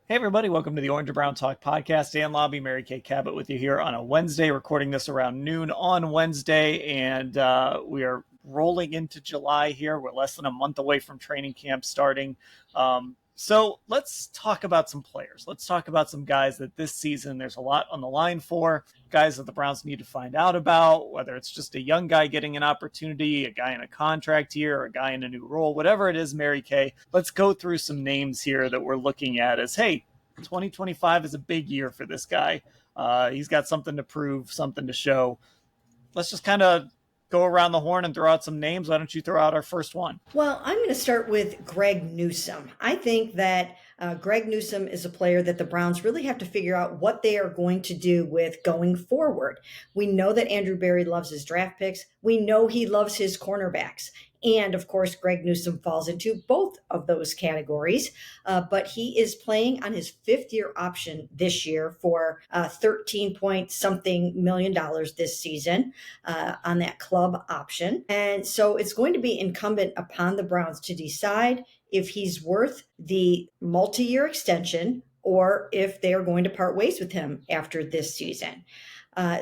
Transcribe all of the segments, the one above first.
Hey everybody, welcome to the Orange and Brown Talk podcast. Dan Labbe, Mary Kay Cabot with you here on a Wednesday, recording this around noon on Wednesday, and we are rolling into July here. We're less than a month away from training camp starting. So let's talk about some players. Let's talk about some guys that this season there's a lot on the line for, guys that the Browns need to find out about, whether it's just a young guy getting an opportunity, a guy in a contract year, or a guy in a new role, whatever it is, Mary Kay. Let's go through some names here that we're looking at as, hey, 2025 is a big year for this guy. He's got something to prove, something to show. Let's just kind of go around the horn and throw out some names. Why don't you throw out our first one? Well, I'm going to start with Greg Newsome. I think that Greg Newsome is a player that the Browns really have to figure out what they are going to do with going forward. We know that Andrew Berry loves his draft picks. We know he loves his cornerbacks. And of course, Greg Newsome falls into both of those categories. But he is playing on his fifth-year option this year for $13-point-something million this season on that club option. And so it's going to be incumbent upon the Browns to decide if he's worth the multi-year extension or if they are going to part ways with him after this season.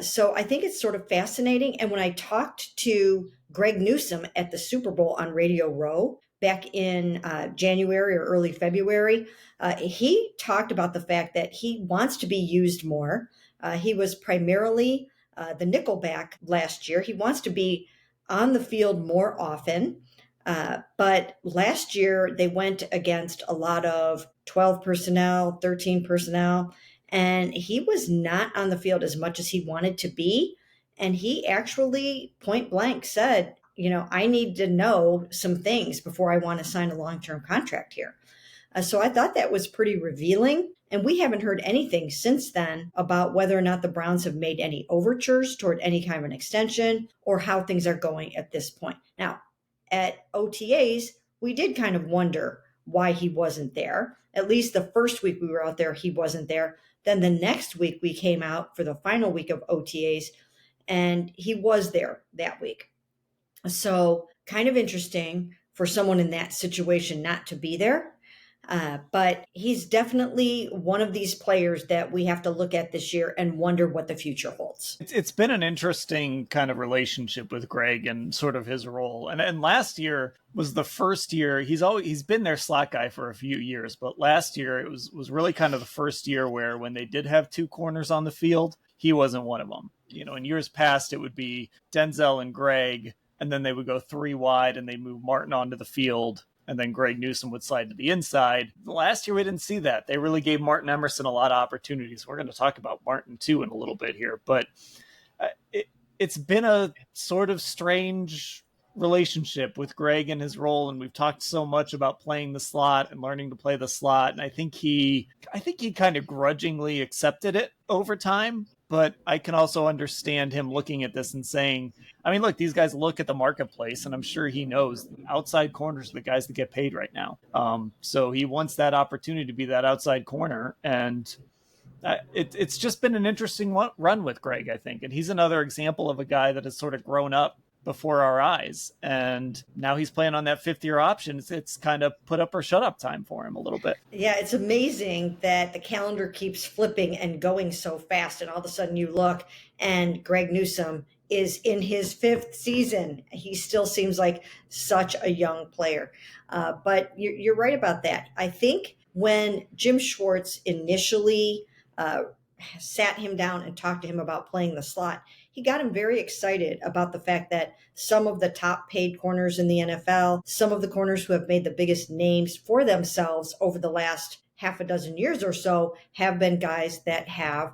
So I think it's sort of fascinating. And when I talked to Greg Newsome at the Super Bowl on Radio Row back in January or early February, he talked about the fact that he wants to be used more. He was primarily the nickelback last year. He wants to be on the field more often. But last year they went against a lot of 12 personnel, 13 personnel, and he was not on the field as much as he wanted to be. And he actually point blank said, I need to know some things before I want to sign a long-term contract here. So I thought that was pretty revealing. And we haven't heard anything since then about whether or not the Browns have made any overtures toward any kind of an extension or how things are going at this point. Now, at OTAs, we did kind of wonder why he wasn't there. At least the first week we were out there, he wasn't there. Then the next week we came out for the final week of OTAs and he was there that week. So kind of interesting for someone in that situation not to be there. But he's definitely one of these players that we have to look at this year and wonder what the future holds. It's been an interesting kind of relationship with Greg and sort of his role. And last year was the first year. He's been their slot guy for a few years, but last year it was really kind of the first year where when they did have two corners on the field, he wasn't one of them. In years past, it would be Denzel and Greg, and then they would go three wide and they move Martin onto the field. And then Greg Newsome would slide to the inside. Last year, we didn't see that. They really gave Martin Emerson a lot of opportunities. We're going to talk about Martin, too, in a little bit here. But it's been a sort of strange relationship with Greg and his role. And we've talked so much about playing the slot and learning to play the slot. And I think he kind of grudgingly accepted it over time. But I can also understand him looking at this and saying, look, these guys look at the marketplace, and I'm sure he knows outside corners are the guys that get paid right now. So he wants that opportunity to be that outside corner. And it's just been an interesting run with Greg, I think. And he's another example of a guy that has sort of grown up before our eyes. And now he's playing on that fifth-year option. It's kind of put up or shut up time for him a little bit. Yeah, it's amazing that the calendar keeps flipping and going so fast. And all of a sudden you look and Greg Newsome is in his fifth season. He still seems like such a young player. But you're right about that. I think when Jim Schwartz initially sat him down and talked to him about playing the slot, he got him very excited about the fact that some of the top paid corners in the NFL, some of the corners who have made the biggest names for themselves over the last half a dozen years or so have been guys that have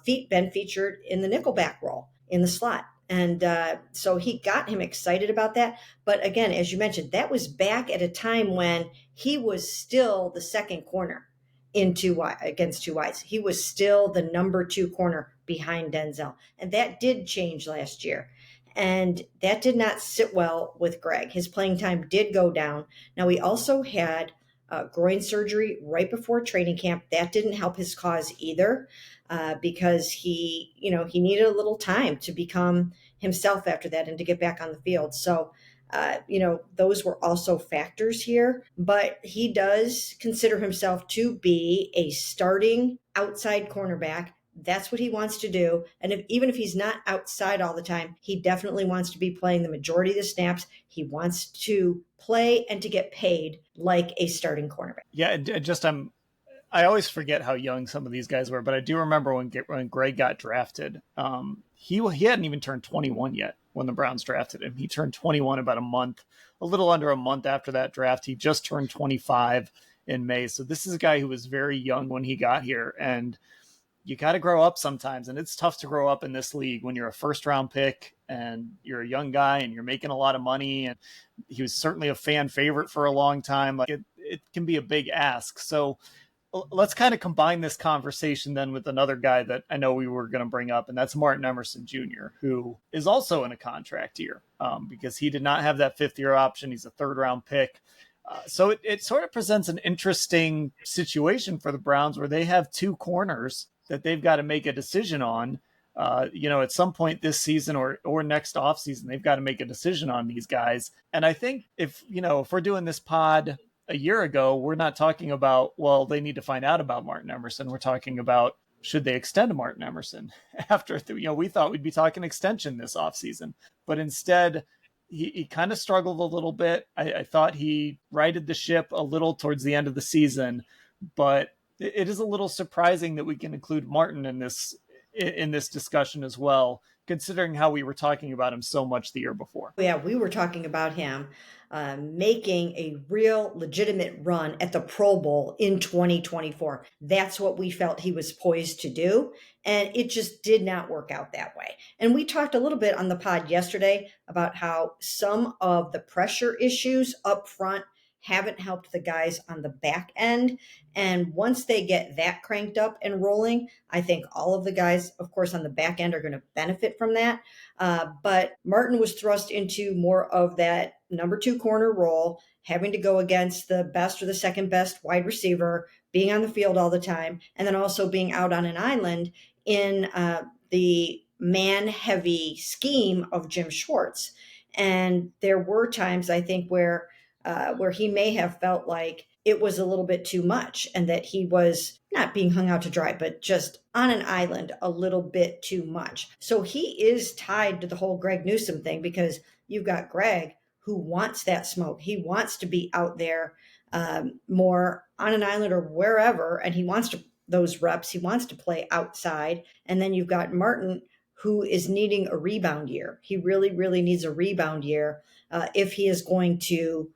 been featured in the nickelback role in the slot. And so he got him excited about that. But again, as you mentioned, that was back at a time when he was still the second corner against two wides. He was still the number two corner behind Denzel. And that did change last year. And that did not sit well with Greg. His playing time did go down. Now, he also had groin surgery right before training camp. That didn't help his cause either, because he needed a little time to become himself after that and to get back on the field. So Those were also factors here, but he does consider himself to be a starting outside cornerback. That's what he wants to do. And even if he's not outside all the time, he definitely wants to be playing the majority of the snaps. He wants to play and to get paid like a starting cornerback. Yeah, and I always forget how young some of these guys were, but I do remember when Greg got drafted. He hadn't even turned 21 yet when the Browns drafted him. He turned 21 about a little under a month after that draft. He just turned 25 in May. So this is a guy who was very young when he got here, and you got to grow up sometimes. And it's tough to grow up in this league when you're a first round pick and you're a young guy and you're making a lot of money. And he was certainly a fan favorite for a long time. Like it can be a big ask. So let's kind of combine this conversation then with another guy that I know we were going to bring up, and that's Martin Emerson Jr., who is also in a contract year because he did not have that fifth-year option. He's a third-round pick. So it sort of presents an interesting situation for the Browns where they have two corners that they've got to make a decision on. At some point this season or next offseason, they've got to make a decision on these guys. And I think if we're doing this pod a year ago, we're not talking about, well, they need to find out about Martin Emerson. We're talking about, should they extend Martin Emerson after, we thought we'd be talking extension this offseason, but instead he kind of struggled a little bit. I thought he righted the ship a little towards the end of the season, but it is a little surprising that we can include Martin in this discussion as well, considering how we were talking about him so much the year before. Yeah, we were talking about him making a real legitimate run at the Pro Bowl in 2024. That's what we felt he was poised to do. And it just did not work out that way. And we talked a little bit on the pod yesterday about how some of the pressure issues up front haven't helped the guys on the back end. And once they get that cranked up and rolling, I think all of the guys, of course, on the back end are going to benefit from that. But Martin was thrust into more of that number two corner role, having to go against the best or the second best wide receiver, being on the field all the time, and then also being out on an island in the man heavy scheme of Jim Schwartz. And there were times, I think, where he may have felt like it was a little bit too much and that he was not being hung out to dry, but just on an island a little bit too much. So he is tied to the whole Greg Newsome thing because you've got Greg who wants that smoke. He wants to be out there more on an island or wherever, and he wants those reps. He wants to play outside. And then you've got Martin who is needing a rebound year. He really, really needs a rebound year if he is going to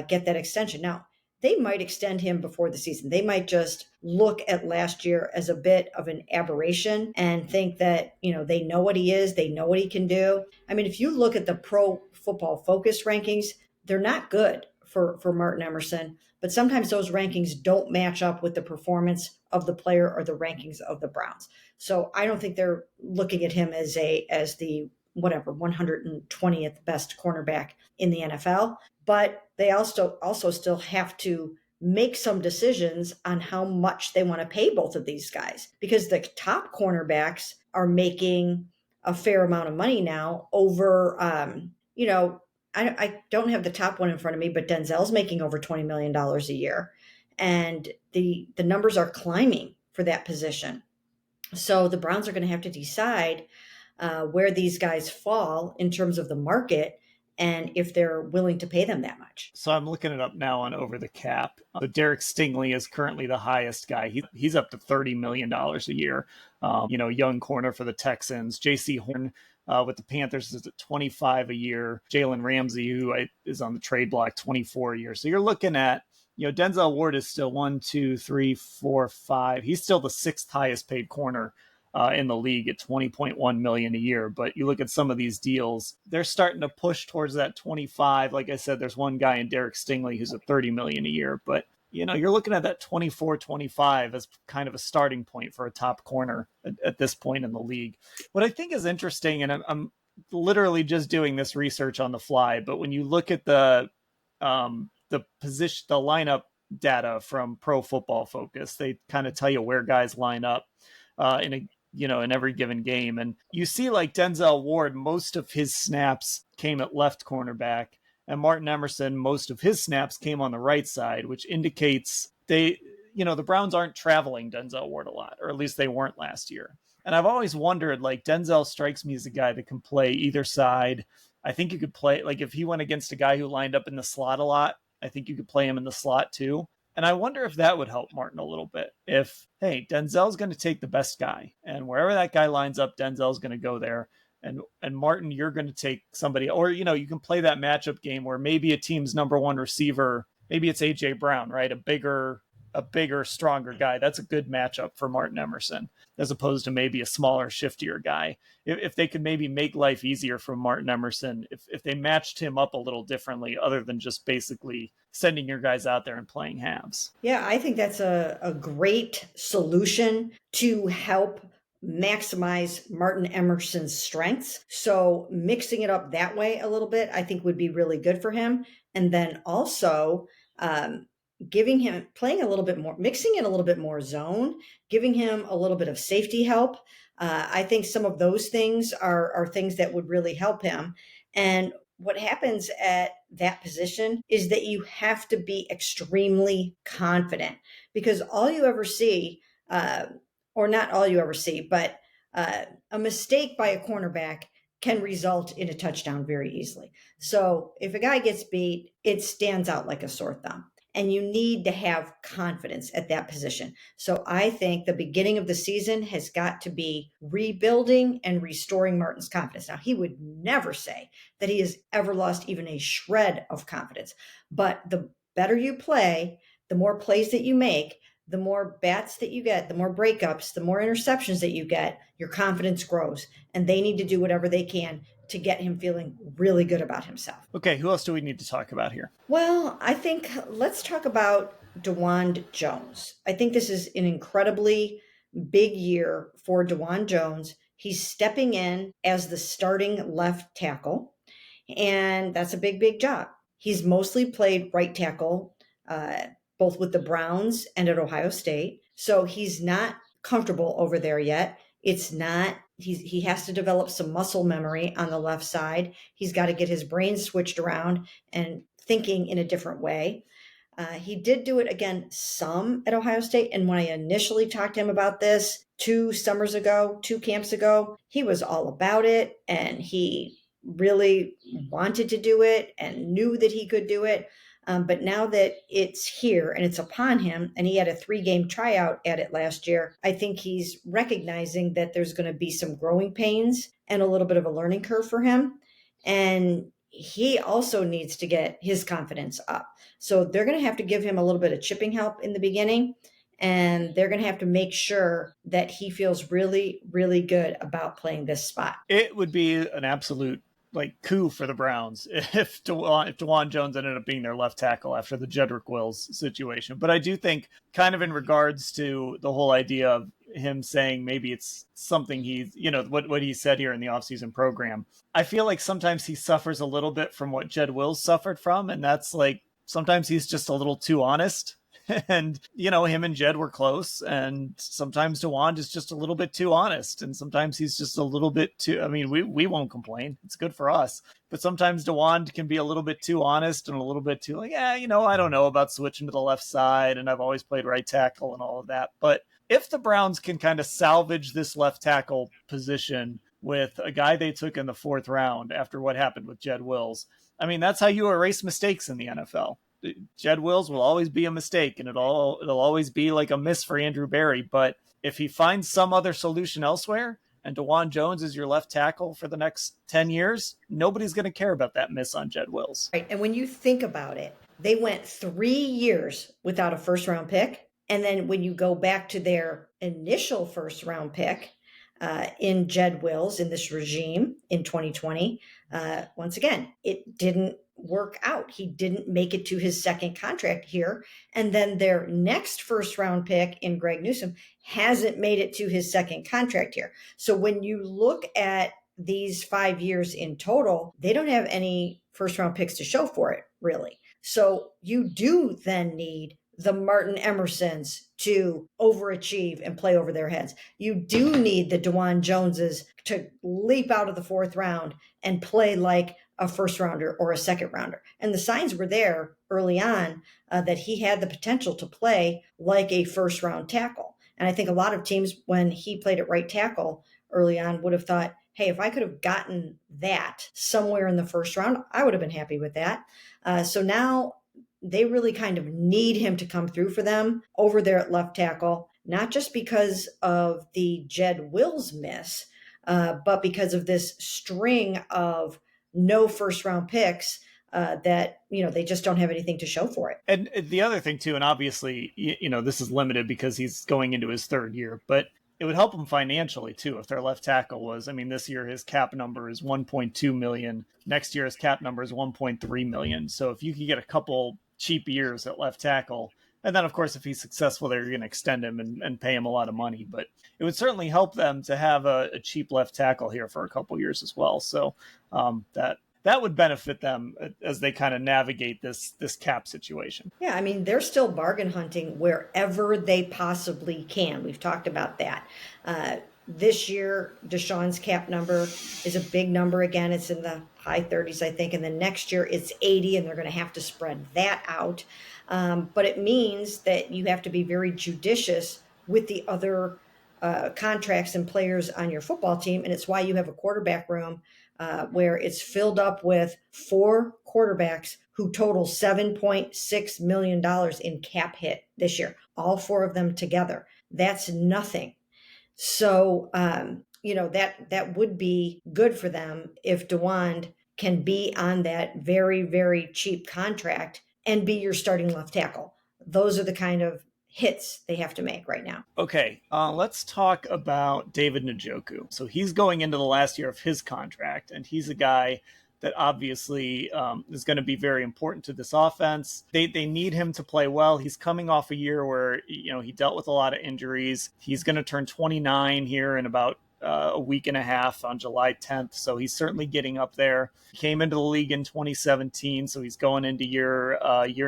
get that extension. Now, they might extend him before the season. They might just look at last year as a bit of an aberration and think that, they know what he is. They know what he can do. I mean, if you look at the Pro Football Focus rankings, they're not good for Martin Emerson, but sometimes those rankings don't match up with the performance of the player or the rankings of the Browns. So I don't think they're looking at him as the 120th best cornerback in the NFL. But they also still have to make some decisions on how much they want to pay both of these guys because the top cornerbacks are making a fair amount of money now over, I don't have the top one in front of me, but Denzel's making over $20 million a year. And the numbers are climbing for that position. So the Browns are going to have to decide where these guys fall in terms of the market and if they're willing to pay them that much. So I'm looking it up now on Over the Cap. Derek Stingley is currently the highest guy. He's up to $30 million a year. Young corner for the Texans. J.C. Horn with the Panthers is at 25 a year. Jalen Ramsey, who is on the trade block, 24 a year. So you're looking at, Denzel Ward is still 1, 2, 3, 4, 5. He's still the sixth highest paid corner in the league at $20.1 million a year. But you look at some of these deals, they're starting to push towards that 25. Like I said, there's one guy in Derek Stingley who's at $30 million a year. But, you're looking at that 24, 25 as kind of a starting point for a top corner at this point in the league. What I think is interesting, and I'm literally just doing this research on the fly, but when you look at the position, the lineup data from Pro Football Focus, they kind of tell you where guys line up in every given game. And you see like Denzel Ward, most of his snaps came at left cornerback. and Martin Emerson, most of his snaps came on the right side, which indicates the Browns aren't traveling Denzel Ward a lot, or at least they weren't last year. And I've always wondered, like, Denzel strikes me as a guy that can play either side. I think you could play, like, if he went against a guy who lined up in the slot a lot, I think you could play him in the slot too. And I wonder if that would help Martin a little bit. If, hey, Denzel's going to take the best guy, and wherever that guy lines up, Denzel's going to go there. And Martin, you're going to take somebody, or you can play that matchup game where maybe a team's number one receiver, maybe it's AJ Brown, right? A bigger, stronger guy. That's a good matchup for Martin Emerson, as opposed to maybe a smaller, shiftier guy. If they could maybe make life easier for Martin Emerson, if they matched him up a little differently, other than just basically sending your guys out there and playing halves. Yeah, I think that's a great solution to help maximize Martin Emerson's strengths. So mixing it up that way a little bit, I think would be really good for him. And then also giving him, playing a little bit more, mixing in a little bit more zone, giving him a little bit of safety help. I think some of those things are things that would really help him. And what happens at that position is that you have to be extremely confident, because all you ever see, or not all you ever see, but a mistake by a cornerback can result in a touchdown very easily. So if a guy gets beat, it stands out like a sore thumb. And you need to have confidence at that position. So I think the beginning of the season has got to be rebuilding and restoring Martin's confidence. Now, he would never say that he has ever lost even a shred of confidence. But the better you play, the more plays that you make, the more bats that you get, the more breakups, the more interceptions that you get, your confidence grows. And they need to do whatever they can to get him feeling really good about himself. Okay, who else do we need to talk about here? Well, I think let's talk about Dawand Jones. I think this is an incredibly big year for Dawand Jones. He's stepping in as the starting left tackle, and that's a big, big job. He's mostly played right tackle, both with the Browns and at Ohio State. So he's not comfortable over there yet. It's not, he has to develop some muscle memory on the left side. He's got to get his brain switched around and thinking in a different way. He did do it again some at Ohio State. And when I initially talked to him about this 2 camps ago, he was all about it. And he really wanted to do it and knew that he could do it. But now that it's here and it's upon him, and he had a 3-game tryout at it last year, I think he's recognizing that there's going to be some growing pains and a little bit of a learning curve for him. And he also needs to get his confidence up. So they're going to have to give him a little bit of chipping help in the beginning. And they're going to have to make sure that he feels really, really good about playing this spot. It would be an absolute coup for the Browns if Dawand Jones ended up being their left tackle after the Jedrick Wills situation. But I do think, kind of in regards to the whole idea of him saying maybe it's something he's, what he said here in the offseason program, I feel like sometimes he suffers a little bit from what Jed Wills suffered from, and that's like sometimes he's just a little too honest. And, him and Jed were close, and sometimes Dawand is just a little bit too honest, and sometimes he's just a little bit too, we won't complain. It's good for us. But sometimes Dawand can be a little bit too honest and a little bit too like, I don't know about switching to the left side, and I've always played right tackle and all of that. But if the Browns can kind of salvage this left tackle position with a guy they took in the 4th round after what happened with Jed Wills, that's how you erase mistakes in the NFL. Jed Wills will always be a mistake, and it'll always be like a miss for Andrew Berry. But if he finds some other solution elsewhere, and Dawand Jones is your left tackle for the next 10 years, nobody's going to care about that miss on Jed Wills. Right. And when you think about it, they went 3 years without a 1st-round pick. And then when you go back to their initial 1st-round pick in Jed Wills in this regime in 2020, once again, it didn't work out. He didn't make it to his 2nd contract here. And then their next 1st-round pick in Greg Newsome hasn't made it to his 2nd contract here. So when you look at these 5 years in total, they don't have any 1st-round picks to show for it, really. So you do then need the Martin Emersons to overachieve and play over their heads. You do need the Dawand Joneses to leap out of the 4th round and play like a first rounder or a second rounder. And the signs were there early on that he had the potential to play like a first round tackle. And I think a lot of teams, when he played at right tackle early on, would have thought, hey, if I could have gotten that somewhere in the first round, I would have been happy with that. So now they really kind of need him to come through for them over there at left tackle, not just because of the Jed Wills miss, but because of this string of no first round picks that, they just don't have anything to show for it. And the other thing too, and obviously, this is limited because he's going into his third year, but it would help him financially too if their left tackle was, this year his cap number is 1.2 million. Next year his cap number is 1.3 million. So if you could get a couple cheap years at left tackle, and then of course if he's successful there, you're going to extend him and pay him a lot of money. But it would certainly help them to have a cheap left tackle here for a couple years as well. So that would benefit them as they kind of navigate this cap situation. Yeah, they're still bargain hunting wherever they possibly can. We've talked about that. This year, Deshaun's cap number is a big number again. It's in the high 30s, I think. And then next year it's 80, and they're going to have to spread that out. But it means that you have to be very judicious with the other contracts and players on your football team. And it's why you have a quarterback room where it's filled up with 4 quarterbacks who total $7.6 million in cap hit this year, all 4 of them together. That's nothing. So, that would be good for them if Dawand can be on that very, very cheap contract and be your starting left tackle. Those are the kind of hits they have to make right now. Okay, let's talk about David Njoku. So he's going into the last year of his contract, and he's a guy that obviously is going to be very important to this offense. They need him to play well. He's coming off a year where, he dealt with a lot of injuries. He's going to turn 29 here in about a week and a half on July 10th. So he's certainly getting up there. He came into the league in 2017. So he's going into year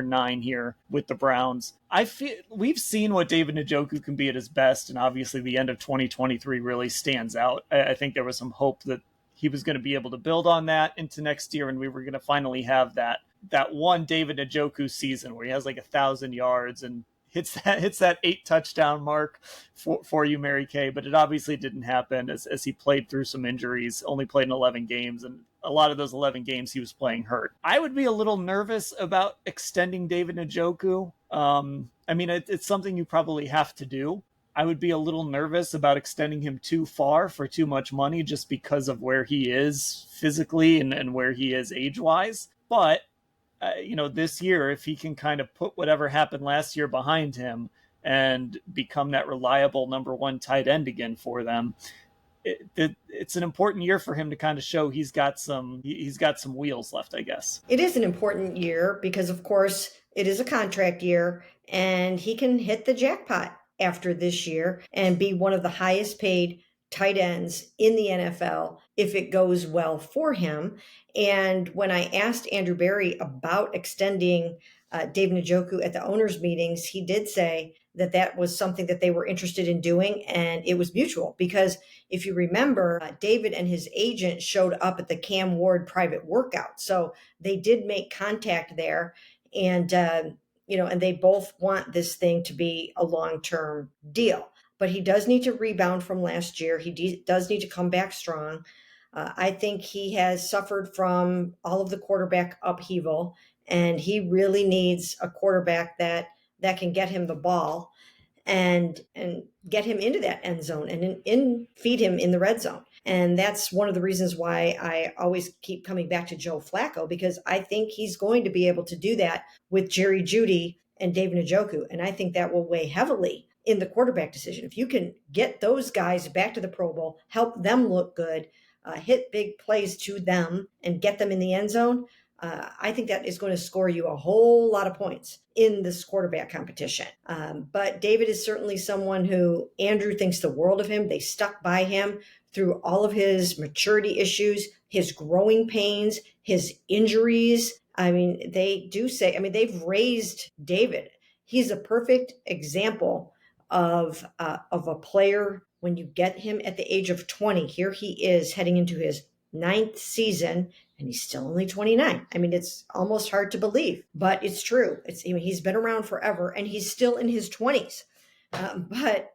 9 here with the Browns. I feel we've seen what David Njoku can be at his best. And obviously the end of 2023 really stands out. I think there was some hope that he was going to be able to build on that into next year, and we were going to finally have that one David Njoku season where he has like 1,000 yards and hits that 8 touchdown mark for you, Mary Kay. But it obviously didn't happen as he played through some injuries, only played in 11 games, and a lot of those 11 games he was playing hurt. I would be a little nervous about extending David Njoku. It's something you probably have to do. I would be a little nervous about extending him too far for too much money just because of where he is physically and where he is age-wise. But, this year, if he can kind of put whatever happened last year behind him and become that reliable number 1 tight end again for them, it's an important year for him to kind of show he's got some wheels left, I guess. It is an important year because, of course, it is a contract year, and he can hit the jackpot after this year and be one of the highest paid tight ends in the NFL if it goes well for him. And when I asked Andrew Berry about extending David Njoku at the owners' meetings, he did say that was something that they were interested in doing, and it was mutual. Because if you remember, David and his agent showed up at the Cam Ward private workout. So they did make contact there, and and they both want this thing to be a long-term deal. But he does need to rebound from last year. He does need to come back strong. I think he has suffered from all of the quarterback upheaval, and he really needs a quarterback that can get him the ball and get him into that end zone and feed him in the red zone. And that's one of the reasons why I always keep coming back to Joe Flacco, because I think he's going to be able to do that with Jerry Jeudy and David Njoku. And I think that will weigh heavily in the quarterback decision. If you can get those guys back to the Pro Bowl, help them look good, hit big plays to them and get them in the end zone, I think that is going to score you a whole lot of points in this quarterback competition. But David is certainly someone who Andrew thinks the world of him. They stuck by him through all of his maturity issues, his growing pains, his injuries. They do say, they've raised David. He's a perfect example of a player. When you get him at the age of 20, here he is heading into his 9th season, and he's still only 29. I mean, it's almost hard to believe, but it's true. He's been around forever, and he's still in his 20s. But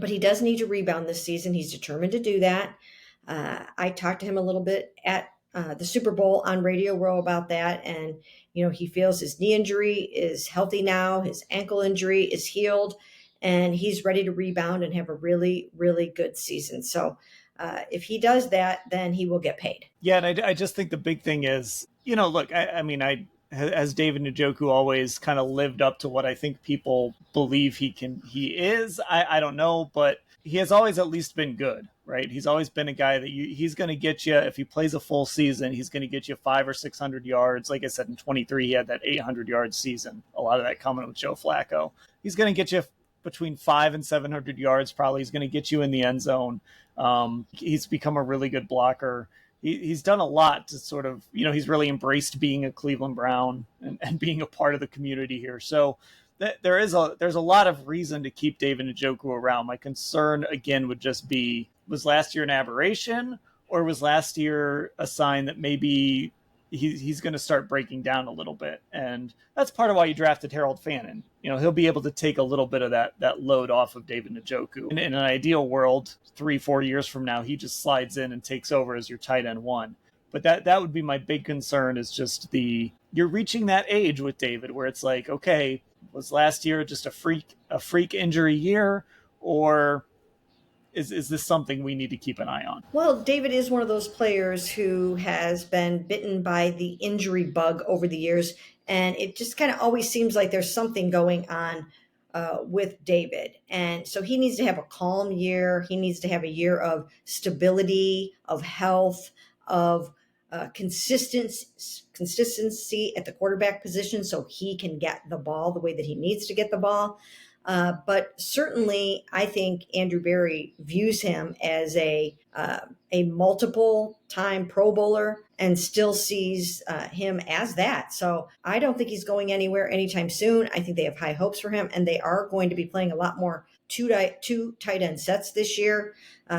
he does need to rebound this season. He's determined to do that. I talked to him a little bit at the Super Bowl on Radio Row about that, and he feels his knee injury is healthy now. His ankle injury is healed, and he's ready to rebound and have a really, really good season. So if he does that, then he will get paid. Yeah, and I just think the big thing is, look, as David Njoku always kind of lived up to what I think people believe he is. I don't know, but he has always at least been good, right? He's always been a guy that he's going to get you, if he plays a full season, he's going to get you 500 or 600 yards. Like I said, in 23, he had that 800-yard season. A lot of that coming with Joe Flacco. He's going to get you between 500 and 700 yards. Probably he's going to get you in the end zone. He's become a really good blocker. He's done a lot to sort of, he's really embraced being a Cleveland Brown and being a part of the community here. So there's a lot of reason to keep David Njoku around. My concern, again, would just be, was last year an aberration, or was last year a sign that maybe he's going to start breaking down a little bit? And that's part of why you drafted Harold Fannin. He'll be able to take a little bit of that load off of David Njoku. In an ideal world, 3-4 years from now, he just slides in and takes over as your tight end one. But that would be my big concern, is just you're reaching that age with David where it's like, okay, was last year just a freak injury year, or is this something we need to keep an eye on? Well, David is one of those players who has been bitten by the injury bug over the years, and it just kind of always seems like there's something going on with David. And so he needs to have a calm year. He needs to have a year of stability, of health, of consistency at the quarterback position, so he can get the ball the way that he needs to get the ball. But certainly, I think Andrew Berry views him as a multiple-time Pro Bowler and still sees him as that. So I don't think he's going anywhere anytime soon. I think they have high hopes for him, and they are going to be playing a lot more two tight end sets this year.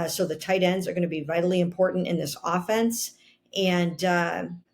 So the tight ends are going to be vitally important in this offense. And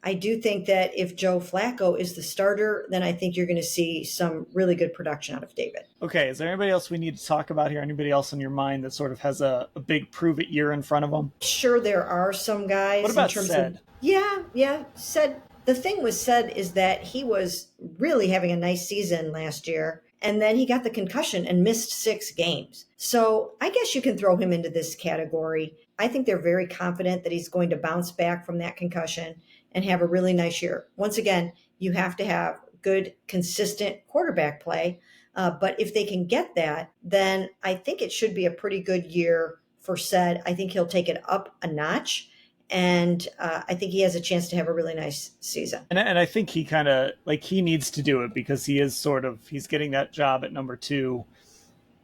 I do think that if Joe Flacco is the starter, then I think you're going to see some really good production out of David. Okay, is there anybody else we need to talk about here? Anybody else in your mind that sort of has a big prove-it year in front of them? Sure, there are some guys. What about Sed? Yeah. Sed. The thing with Sed is that he was really having a nice season last year, and then he got the concussion and missed 6 games. So I guess you can throw him into this category. I think they're very confident that he's going to bounce back from that concussion and have a really nice year. Once again, you have to have good, consistent quarterback play. But if they can get that, then I think it should be a pretty good year for Sed. I think he'll take it up a notch. And I think he has a chance to have a really nice season. And I think he kind of, he needs to do it because he's getting that job at number 2.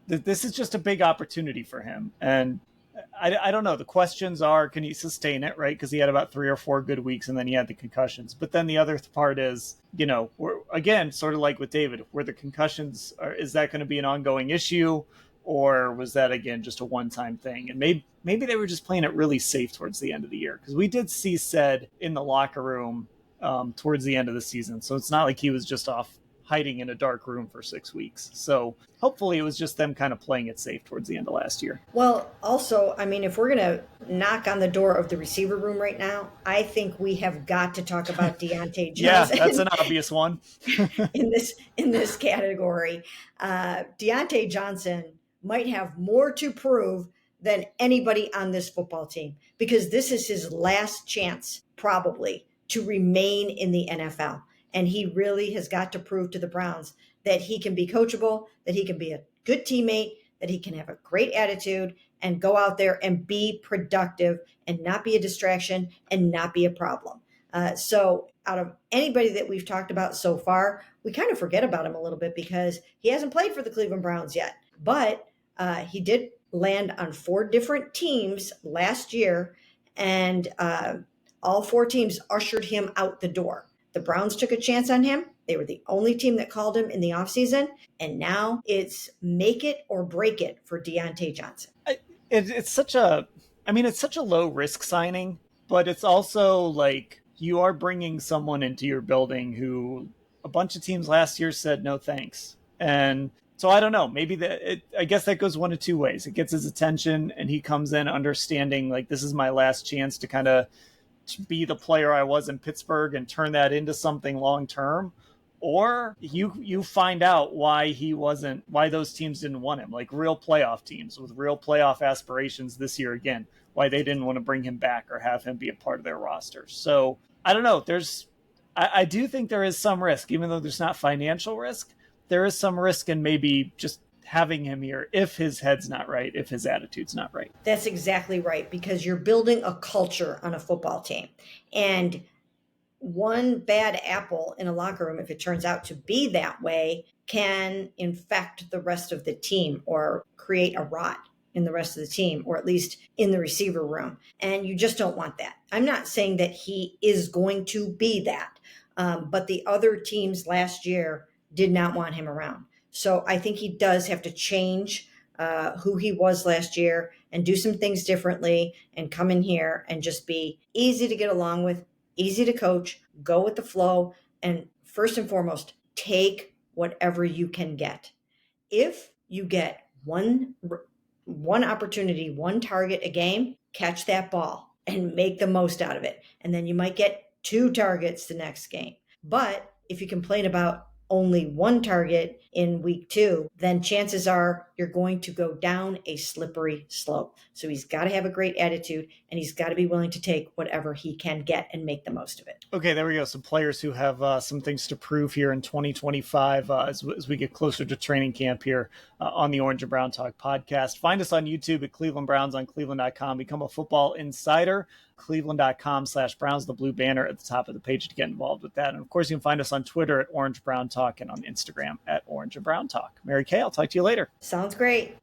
This is just a big opportunity for him. And I don't know. The questions are, can he sustain it, right? Because he had about 3 or 4 good weeks and then he had the concussions. But then the other part is, we're, again, sort of like with David, where the concussions are, is that going to be an ongoing issue? Or was that, again, just a one-time thing? And maybe they were just playing it really safe towards the end of the year. Because we did see Sed in the locker room towards the end of the season. So it's not like he was just off hiding in a dark room for 6 weeks. So hopefully it was just them kind of playing it safe towards the end of last year. Well, also, I mean, if we're going to knock on the door of the receiver room right now, I think we have got to talk about Diontae Jones. Yeah, that's an obvious one. in this category. Diontae Johnson might have more to prove than anybody on this football team, because this is his last chance, probably, to remain in the NFL. And he really has got to prove to the Browns that he can be coachable, that he can be a good teammate, that he can have a great attitude and go out there and be productive and not be a distraction and not be a problem. So out of anybody that we've talked about so far, we kind of forget about him a little bit because he hasn't played for the Cleveland Browns yet. But he did land on 4 different teams last year, and all 4 teams ushered him out the door. The Browns took a chance on him. They were the only team that called him in the offseason. And now it's make it or break it for Diontae Johnson. It's such a low risk signing. but it's also like you are bringing someone into your building who a bunch of teams last year said no thanks. And so I don't know, maybe I guess that goes one of two ways. It gets his attention and he comes in understanding like this is my last chance to kind of be the player I was in Pittsburgh and turn that into something long term. Or you find out why those teams didn't want him, like real playoff teams with real playoff aspirations this year again, why they didn't want to bring him back or have him be a part of their roster. So I don't know. I do think there is some risk, even though there's not financial risk. There is some risk in maybe just having him here if his head's not right, if his attitude's not right. That's exactly right, because you're building a culture on a football team. And one bad apple in a locker room, if it turns out to be that way, can infect the rest of the team or create a rot in the rest of the team, or at least in the receiver room. And you just don't want that. I'm not saying that he is going to be that, but the other teams last year did not want him around. So I think he does have to change who he was last year and do some things differently and come in here and just be easy to get along with, easy to coach, go with the flow, and first and foremost, take whatever you can get. If you get one opportunity, one target a game, catch that ball and make the most out of it. And then you might get 2 targets the next game. But if you complain about only 1 target in week 2, then chances are you're going to go down a slippery slope. So he's got to have a great attitude, and he's got to be willing to take whatever he can get and make the most of it. Okay, there we go. Some players who have some things to prove here in 2025 as we get closer to training camp here on the Orange and Brown Talk podcast. Find us on YouTube at Cleveland Browns on cleveland.com. Become a football insider. Cleveland.com/Browns, the blue banner at the top of the page to get involved with that. And of course, you can find us on Twitter at Orange Brown Talk and on Instagram at Orange and Brown Talk. Mary Kay, I'll talk to you later. Sounds great.